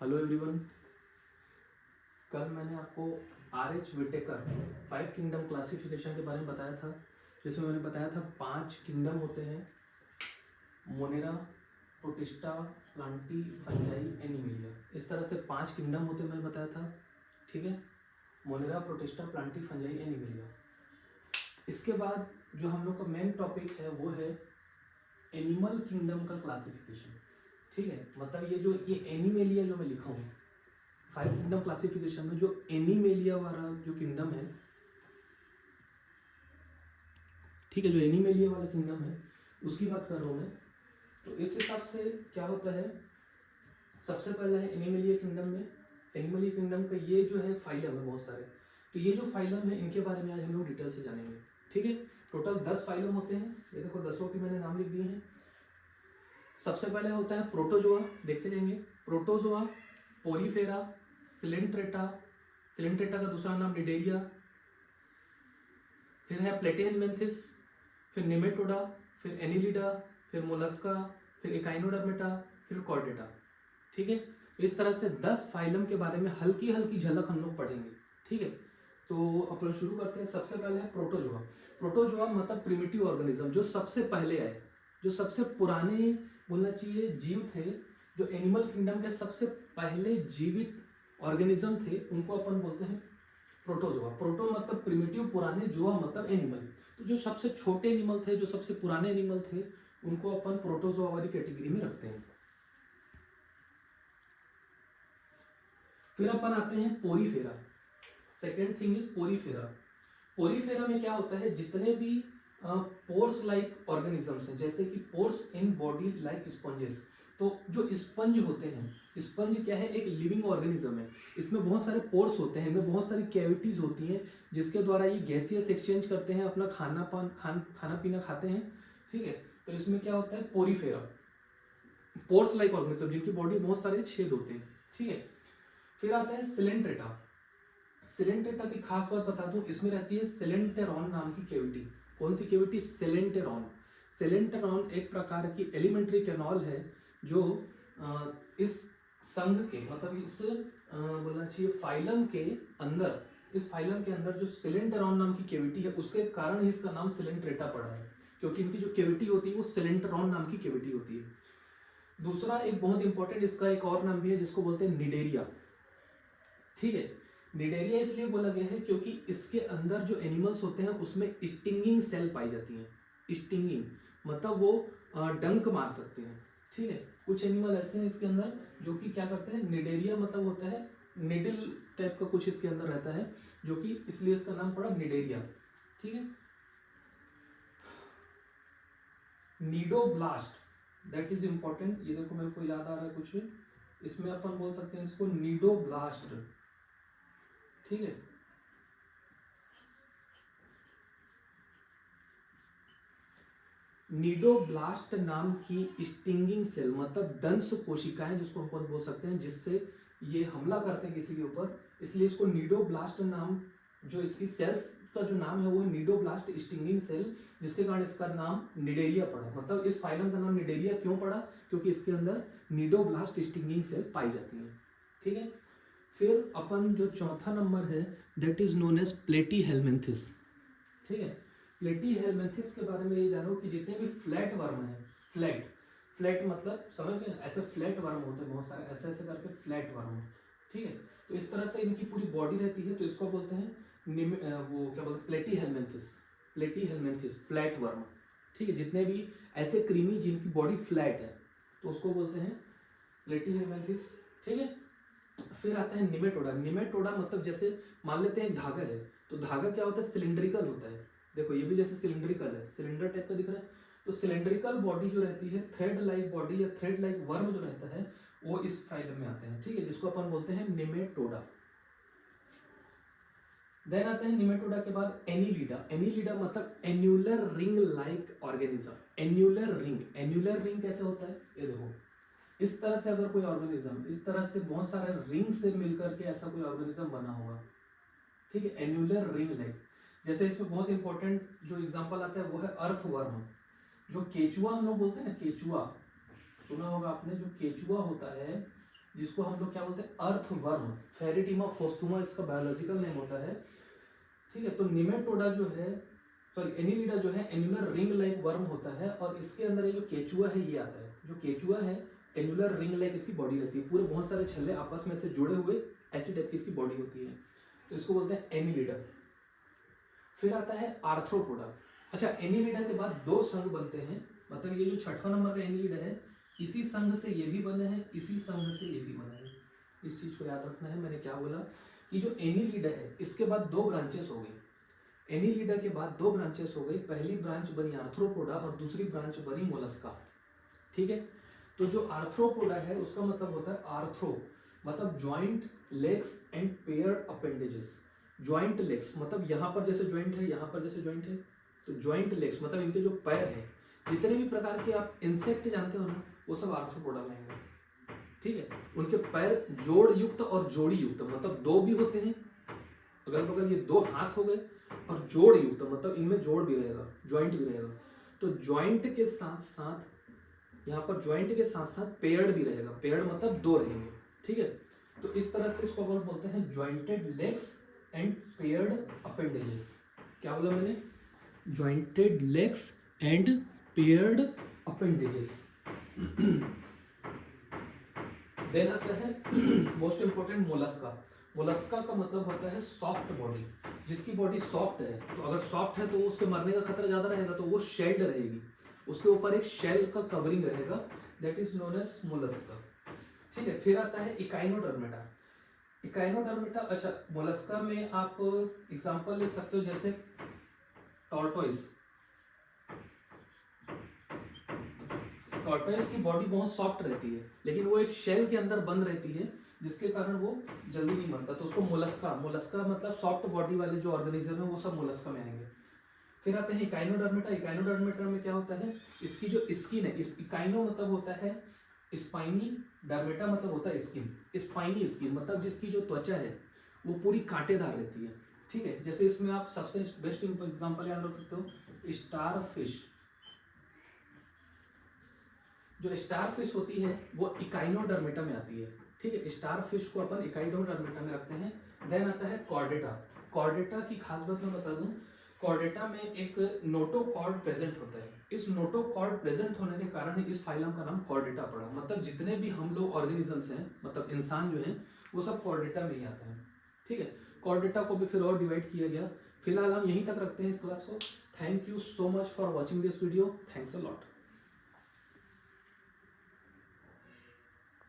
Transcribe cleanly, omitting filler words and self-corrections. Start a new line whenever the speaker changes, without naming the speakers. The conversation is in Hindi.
Hello everyone. कल मैंने आपको RH विटेकर 5 किंगडम क्लासिफिकेशन के बारे में बताया था, जिसमें मैंने बताया था 5 किंगडम होते हैं: Monera, protista, Plantae, fungi, Animalia. इस तरह से 5 किंगडम होते हैं मैंने बताया था। ठीक है, Monera, protista, Plantae, fungi, Animalia. इसके बाद जो हम लोग का मेन टॉपिक है वो है एनिमल किंगडम का क्लासिफिकेशन। ठीक है, मतलब ये एनिमेलिया जो मैं लिखा हूँ 5 किंगडम क्लासिफिकेशन में, जो एनिमेलिया वाला जो किंगडम है, ठीक है, जो एनिमेलिया वाला किंगडम है उसकी बात कर रहा हूँ मैं। तो इस हिसाब से क्या होता है, सबसे पहला है एनिमेलिया किंगडम में। एनिमेलिया किंगडम का ये जो है फाइलम है बहुत सारे। तो ये जो फाइलम है इनके बारे में आज हम लोग डिटेल से जानेंगे। ठीक है, टोटल 10 फाइलम होते हैं। ये देखो 10 के मैंने नाम लिख दिए हैं। सबसे पहले होता है प्रोटोजोआ, देखते रहेंगे। प्रोटोजोआ, पोरीफेरा, सिलेंट्रेटा, सिलेंट्रेटा का दूसरा नाम निडेरिया, फिर है प्लेटिहेलमिन्थिस, फिर निमेटोडा, फिर एनिलिडा, फिर मोलस्का, फिर एकाइनोडर्मेटा, फिर कॉर्डेटा। ठीक है, तो इस तरह से 10 फाइलम के बारे में हल्की हल्की झलक हम लोग पढ़ेंगे। ठीक है, तो अपन शुरू करते हैं। सबसे पहले है प्रोटोजोआ। प्रोटोजोआ मतलब प्रिमिटिव ऑर्गेनिज्म, जो सबसे पहले आए, जो सबसे पुराने बोलना चाहिए जीव थे, जो एनिमल किंगडम के सबसे पहले जीवित ऑर्गेनिज्म थे, उनको अपन बोलते हैं प्रोटोजोआ। प्रोटो मतलब प्रिमिटिव, पुराने, जोआ मतलब एनिमल। तो जो सबसे छोटे एनिमल थे, जो सबसे पुराने एनिमल थे, उनको अपन प्रोटोजोआ वाली कैटेगरी में रखते हैं। फिर अपन आते हैं Porifera. Second thing is Porifera. Porifera में क्या होता है, जितने भी पोर्स लाइक ऑर्गेनिजम्स हैं, जैसे कि pores in body like sponges. तो जो स्पंज होते हैं, स्पंज क्या है, एक लिविंग ऑर्गेनिज्म है। इसमें बहुत सारे पोर्स होते हैं, इनमें बहुत सारी कैविटीज होती हैं, जिसके द्वारा ये गैसियस एक्सचेंज करते हैं, अपना खाना पीना खाते हैं। ठीक है, तो इसमें क्या होता है, पोरीफेरा, पोर्स लाइक ऑर्गेनिज्म, जिनकी बॉडी में बहुत सारे छेद होते हैं। ठीक है, फिर आता है सिलेंट्रेटा। सिलेंट्रेटा की खास बात बता दूं, इसमें रहती है सिलेंटेरॉन नाम की कैविटी। कौन सी कैविटी, सिलेंटेरॉन। सिलेंटेरॉन एक प्रकार की एलिमेंट्री कैनॉल है, जो इस संघ के मतलब इस बोलना चाहिए फाइलम के अंदर, इस फाइलम के अंदर जो सिलेंटेरॉन नाम की कैविटी है, उसके कारण ही इसका नाम सिलेंट्रेटा पड़ा है, क्योंकि इनकी जो कैविटी होती है वो सिलेंटेरॉन नाम की कैविटी होती है। दूसरा एक बहुत इंपॉर्टेंट, इसका एक और नाम भी है जिसको बोलते हैं निडेरिया। ठीक है, निडेरिया इसलिए बोला गया है क्योंकि इसके अंदर जो एनिमल्स होते हैं उसमें स्टिंगिंग सेल पाई जाती हैं। स्टिंगिंग मतलब वो डंक मार सकते हैं। ठीक है, कुछ एनिमल ऐसे हैं इसके अंदर जो कि क्या करते हैं, निडेरिया मतलब होता है निडल टाइप का कुछ इसके अंदर रहता है, जो कि इसलिए इसका नाम पड़ा निडेरिया। ठीक है, नीडोब्लास्ट, दैट इज इंपॉर्टेंट। ये देखो मेरे को याद आ रहा है कुछ, इसमें अपन बोल सकते हैं इसको नीडोब्लास्ट। ठीक है, नीडोब्लास्ट नाम की स्टिंगिंग सेल मतलब दंश कोशिकाएं, जिसको अपन बोल सकते हैं, जिससे ये हमला करते हैं किसी के ऊपर, इसलिए इसको नीडोब्लास्ट नाम, जो इसकी सेल्स का जो नाम है वो है नीडोब्लास्ट स्टिंगिंग सेल, जिसके कारण इसका नाम निडेरिया पड़ा। मतलब इस फाइलम का नाम निडेरिया क्यों पड़ा, क्योंकि इसके अंदर नीडोब्लास्ट स्टिंगिंग सेल पाई जाती है। ठीक है, फिर अपन जो चौथा नंबर है दैट इज नोन एज प्लेटीहेलमिन्थिस। ठीक है, प्लेटीहेलमिन्थिस के बारे में ये जानो कि जितने भी फ्लैट वर्म है, फ्लैट फ्लैट मतलब समझ गए, ऐसे फ्लैट वर्म होते हैं बहुत सारे, ऐसे ऐसे करके फ्लैट वर्म। ठीक है, तो इस तरह से इनकी पूरी बॉडी रहती है, तो इसको बोलते हैं वो क्या बोलते हैं, प्लेटीहेलमिन्थिस। प्लेटीहेलमिन्थिस फ्लैट वर्म। ठीक है, जितने भी ऐसे कृमि जिनकी बॉडी फ्लैट है तो उसको बोलते हैं प्लेटीहेलमिन्थिस। ठीक है, फिर आता है निमेटोडा। निमेटोडा मतलब जैसे मान लेते हैं धागा है, तो धागा क्या होता है, सिलिंड्रिकल होता है। देखो ये भी जैसे सिलिंड्रिकल है, सिलेंडर टाइप का दिख रहा है, तो सिलिंड्रिकल बॉडी जो रहती है, थ्रेड लाइक बॉडी या थ्रेड लाइक वर्म जो रहता है, वो इस फाइलम में आते हैं। ठीक है, जिसको अपन बोलते हैं निमेटोडा। देन आते हैं निमेटोडा के बाद एनिलिडा। एनिलिडा मतलब annular ring like organism. Annular ring, annular ring कैसे होता है, ये देखो इस तरह से, अगर कोई ऑर्गेनिज्म इस तरह से बहुत सारे रिंग से मिलकर के ऐसा कोई ऑर्गेनिज्म बना होगा। ठीक है, एन्युलर रिंग लाइक। जैसे इसमें बहुत इंपॉर्टेंट जो एग्जांपल आता है वो है अर्थवर्म। जो केचुआ हम लोग बोलते हैं ना, केचुआ सुना होगा आपने, जो केचुआ होता है जिसको हम लोग क्या बोलते हैं, अर्थवर्म, फेरिटिमा फोस्तुमा इसका बायोलॉजिकल नेम होता है। ठीक है, तो निमेटोडा जो है, सॉरी एनिलिडा जो है एनुलर रिंग लाइक वर्म होता है, और इसके अंदर ये जो केचुआ है ये आता है। जो केचुआ है एनुलर रिंग लाइक इसकी बॉडी रहती है, पूरे बहुत सारे छल्ले आपस में से जुड़े हुए ऐसी टाइप की इसकी बॉडी होती है, तो इसको बोलते हैं एनिलिडा। फिर आता है आर्थ्रोपोडा। अच्छा, एनिलिडा के बाद दो संघ बनते हैं, मतलब ये जो छठवां नंबर का एनिलिडा है इसी संघ से ये भी बने हैं, इसी संघ से ये भी बने हैं। इस चीज को याद रखना है। मैंने क्या बोला कि जो एनिलिडा है इसके बाद दो ब्रांचेस हो गई। एनिलिडा के बाद दो ब्रांचेस हो गई, पहली ब्रांच बनी आर्थ्रोपोडा और दूसरी ब्रांच बनी मोलस्का। ठीक है, तो जो आर्थ्रोपोडा है उसका मतलब होता है आर्थ्रो मतलब joint legs and pair appendages. Joint legs मतलब यहाँ पर जैसे ज्वाइंट है, यहाँ पर जैसे ज्वाइंट है, तो ज्वाइंट लेग्स मतलब इनके जो पैर हैं, जितने भी प्रकार के आप इंसेक्ट जानते हो ना वो सब आर्थ्रोपोडा में आएंगे। ठीक है, उनके पैर जोड़ युक्त और जोड़ी युक्त मतलब दो भी होते हैं, अगल बगल ये दो हाथ हो गए, और जोड़ युक्त मतलब इनमें जोड़ भी रहेगा, ज्वाइंट भी रहेगा। तो ज्वाइंट के साथ साथ यहाँ पर ज्वाइंट के साथ साथ पेयर्ड भी रहेगा, पेयर्ड मतलब दो रहेंगे। ठीक है, तो इस तरह से इसको अपन बोलते हैं jointed legs and paired appendages. क्या बोला मैंने? Jointed legs and paired appendages. Then आता है मोस्ट इंपोर्टेंट मोलस्का। मोलस्का का मतलब होता है सॉफ्ट बॉडी, जिसकी बॉडी सॉफ्ट है, तो अगर सॉफ्ट है तो उसके मरने का खतरा ज्यादा रहेगा, तो वो शेल्ड रहेगी, उसके ऊपर एक शेल का कवरिंग रहेगा, that is known as mollusca. ठीक है, फिर आता है इकाइनोडर्मेटा। इकाइनोडर्मेटा, अच्छा मोलस्का में आप एग्जांपल ले सकते हो जैसे टॉर्टोइस। टॉर्टोइस की बॉडी बहुत सॉफ्ट रहती है, लेकिन वो एक शेल के अंदर बंद रहती है, जिसके कारण वो जल्दी नहीं मरता, तो उसको मोलस्का, मोलस्का मतलब सॉफ्ट बॉडी वाले जो ऑर्गेनिज्म है वो सब मोलस्का में आएंगे। फिर आते हैं इकाइनोडर्मेटा। इकाइनोडर्मेटा में क्या होता है, इसकी जो स्किन है, इकाइनो मतलब होता है स्पाइनी, डर्मेटा मतलब होता है स्किन। स्पाइनी स्किन मतलब जिसकी जो त्वचा है वो पूरी कांटेदार रहती है। ठीक है, जैसे इसमें आप सबसे बेस्ट एग्जांपल याद रख सकते हो, स्टार फिश। जो स्टार फिश होती है वो इकाइनोडर्मेटा में आती है। ठीक है, स्टार फिश को अपन इकाइनोडर्मेटा में रखते हैं। देन आता है कॉर्डेटा। कॉर्डेटा की खास बात मैं बता दूं, कॉर्डेटा में एक नोटोकॉर्ड प्रेजेंट होता है। इस नोटोकॉर्ड प्रेजेंट होने के कारण ही इस फाइलम का नाम कॉर्डेटा पड़ा। मतलब जितने भी हम लोग ऑर्गेनिजम्स हैं, मतलब इंसान जो हैं, वो सब कॉर्डेटा में ही आते हैं। ठीक है, कॉर्डेटा को भी फिर और डिवाइड किया गया। फिलहाल हम यहीं तक रखते हैं इस क्लास को। Thank you so much for watching this video. Thanks a lot.